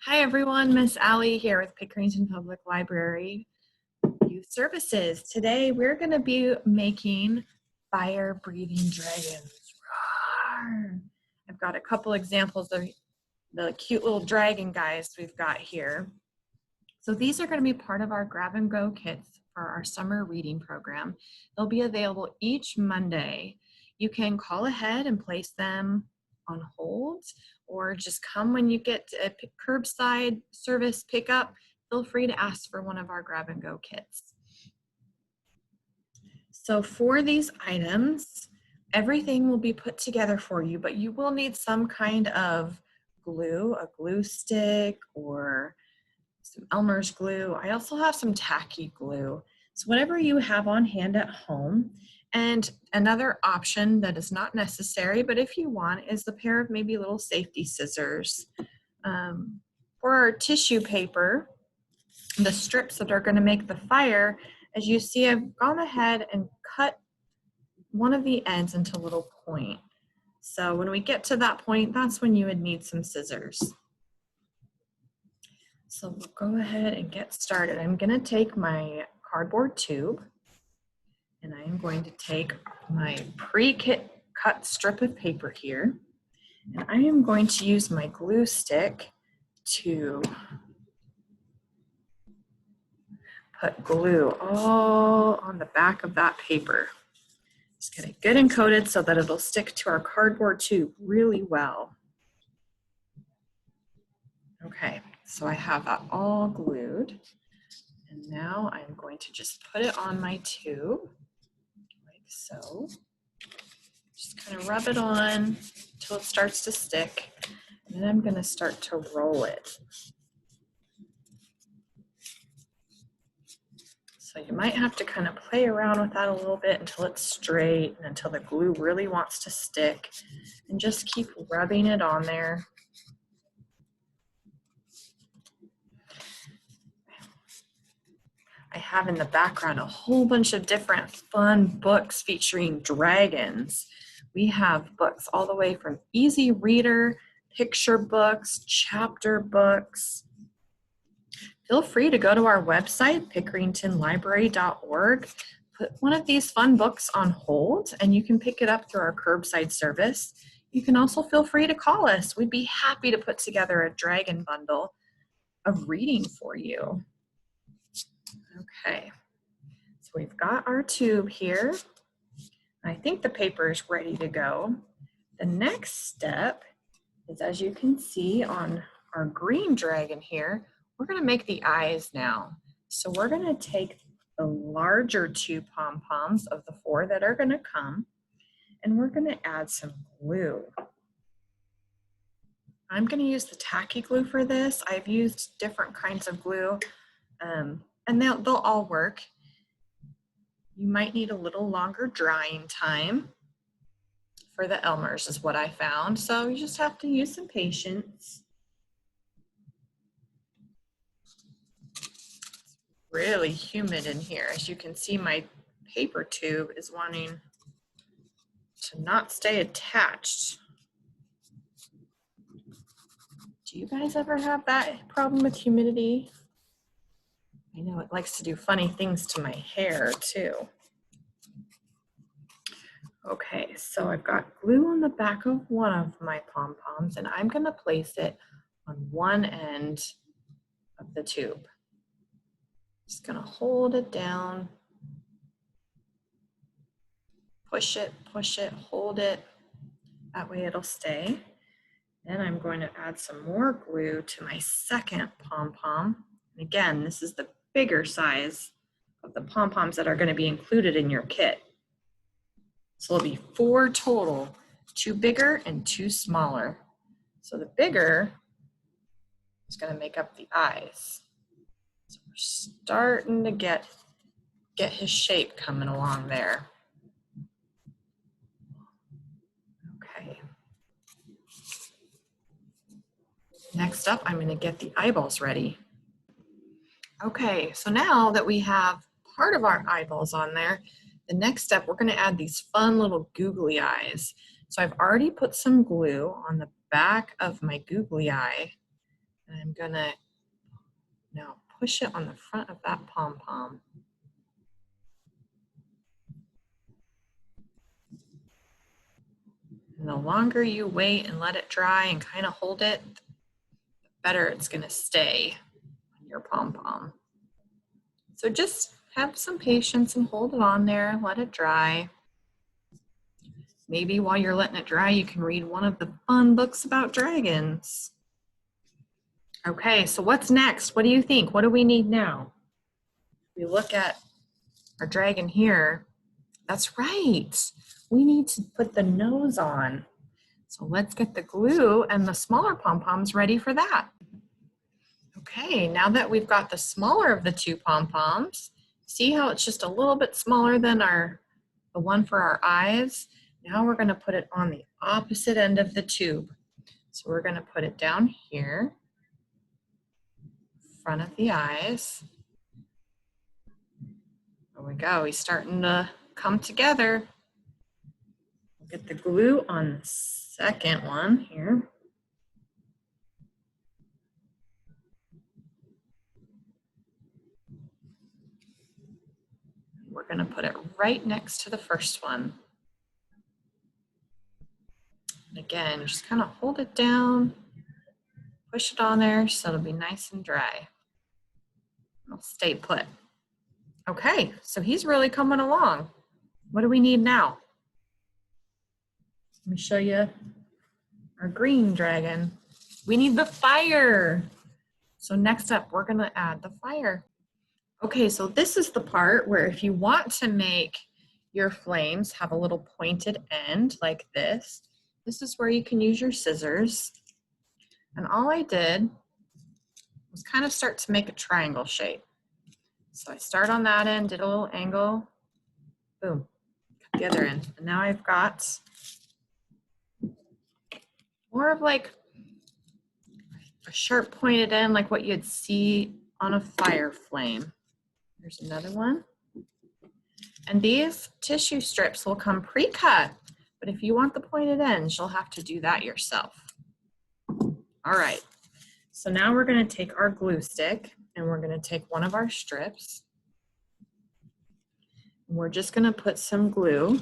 Hi everyone, Miss Allie here with Pickerington Public Library Youth Services. Today we're going to be making fire-breathing dragons. Roar! I've got a couple examples of the cute little dragon guys we've got here. So these are going to be part of our grab and go kits for our summer reading program. They'll be available each Monday. You can call ahead and place them on hold, or just come when you get a curbside service pickup. Feel free to ask for one of our grab and go kits. So for these items, everything will be put together for you, but you will need some kind of glue, a glue stick, or some Elmer's glue. I also have some tacky glue. So whatever you have on hand at home. And another option that is not necessary, but if you want, is a pair of maybe little safety scissors. For our tissue paper, the strips that are going to make the fire, as you see, I've gone ahead and cut one of the ends into a little point. So when we get to that point, that's when you would need some scissors. So we'll go ahead and get started. I'm going to take my cardboard tube, and I am going to take my pre-cut strip of paper here, and I am going to use my glue stick to put glue all on the back of that paper. Just get it good and coated so that it'll stick to our cardboard tube really well. Okay, so I have that all glued, and now I'm going to just put it on my tube, like so. Just kind of rub it on until it starts to stick, and then I'm going to start to roll it. So you might have to kind of play around with that a little bit until it's straight and until the glue really wants to stick, and just keep rubbing it on there. I have in the background a whole bunch of different fun books featuring dragons. We have books all the way from easy reader, picture books, chapter books. Feel free to go to our website, pickeringtonlibrary.org, put one of these fun books on hold, and you can pick it up through our curbside service. You can also feel free to call us. We'd be happy to put together a dragon bundle of reading for you. Okay, so we've got our tube here. I think the paper is ready to go. The next step is, as you can see on our green dragon here, we're going to make the eyes now. So we're going to take the larger two pom-poms of the 4 that are going to come, and we're going to add some glue. I'm going to use the tacky glue for this. I've used different kinds of glue, and they'll all work. You might need a little longer drying time for the Elmer's is what I found. So you just have to use some patience. It's really humid in here. As you can see, my paper tube is wanting to not stay attached. Do you guys ever have that problem with humidity? I know it likes to do funny things to my hair too. Okay, so I've got glue on the back of one of my pom-poms, and I'm going to place it on one end of the tube. Just going to hold it down, push it, hold it. That way it'll stay. Then I'm going to add some more glue to my second pom-pom. And again, this is the bigger size of the pom-poms that are going to be included in your kit. So there'll be 4 total, 2 bigger and 2 smaller. So the bigger is going to make up the eyes. So we're starting to get his shape coming along there. Okay. Next up, I'm going to get the eyeballs ready. Okay, so now that we have part of our eyeballs on there, the next step, we're going to add these fun little googly eyes. So I've already put some glue on the back of my googly eye, And I'm gonna now push it on the front of that pom-pom. And the longer you wait and let it dry and kind of hold it, the better it's gonna stay on your pom-pom. So just have some patience and hold it on there, let it dry. Maybe while you're letting it dry, you can read one of the fun books about dragons. Okay, so what's next? What do you think? What do we need now? We look at our dragon here. That's right. We need to put the nose on. So let's get the glue and the smaller pom-poms ready for that. Okay, now that we've got the smaller of the two pom-poms, see how it's just a little bit smaller than the one for our eyes? Now we're going to put it on the opposite end of the tube. So we're going to put it down here, front of the eyes. There we go. He's starting to come together. We'll get the glue on the second one here. We're going to put it right next to the first one. And again, just kind of hold it down, push it on there so it'll be nice and dry. It'll stay put. Okay, so he's really coming along. What do we need now? Let me show you our green dragon. We need the fire. So next up, we're gonna add the fire. Okay, so this is the part where if you want to make your flames have a little pointed end like this, this is where you can use your scissors. And all I did was kind of start to make a triangle shape. So I start on that end, did a little angle, boom, cut the other end. And now I've got more of like a sharp pointed end like what you'd see on a fire flame. There's another one. And these tissue strips will come pre-cut, but if you want the pointed ends, you'll have to do that yourself. All right, so now we're gonna take our glue stick and we're gonna take one of our strips. And we're just gonna put some glue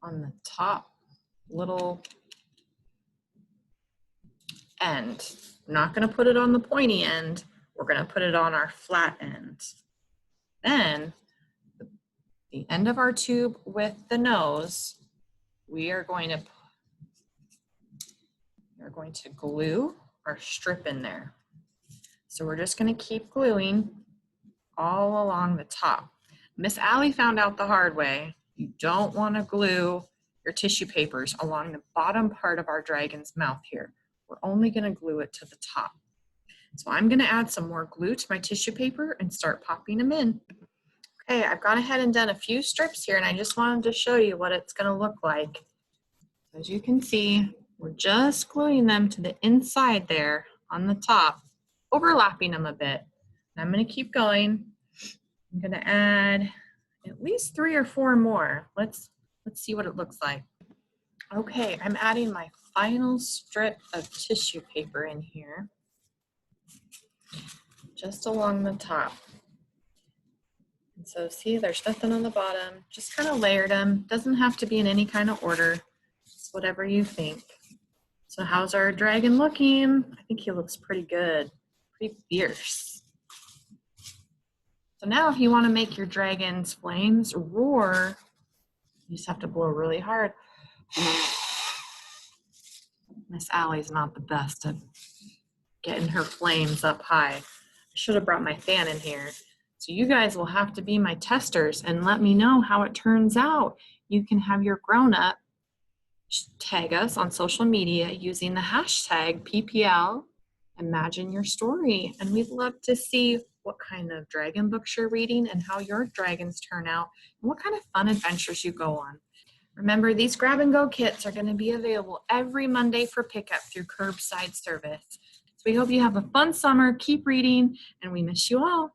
on the top little end. We're not gonna put it on the pointy end, we're gonna put it on our flat end. Then, the end of our tube with the nose, we are going to glue our strip in there. So we're just going to keep gluing all along the top. Miss Allie found out the hard way. You don't want to glue your tissue papers along the bottom part of our dragon's mouth here. We're only going to glue it to the top. So I'm going to add some more glue to my tissue paper and start popping them in. Okay, I've gone ahead and done a few strips here and I just wanted to show you what it's going to look like. As you can see, we're just gluing them to the inside there on the top, overlapping them a bit. And I'm going to keep going. I'm going to add at least 3 or 4 more. Let's see what it looks like. Okay, I'm adding my final strip of tissue paper in here, just along the top. And so see, there's nothing on the bottom, just kind of layered them. Doesn't have to be in any kind of order, just whatever you think. So how's our dragon looking? I think he looks pretty good, pretty fierce. So now if you want to make your dragon's flames roar, you just have to blow really hard. Miss Allie's not the best at getting her flames up high. I should have brought my fan in here. So you guys will have to be my testers and let me know how it turns out. You can have your grown-up tag us on social media using the hashtag PPL Imagine Your Story. And we'd love to see what kind of dragon books you're reading and how your dragons turn out and what kind of fun adventures you go on. Remember, these grab and go kits are going to be available every Monday for pickup through curbside service. So we hope you have a fun summer, keep reading, and we miss you all.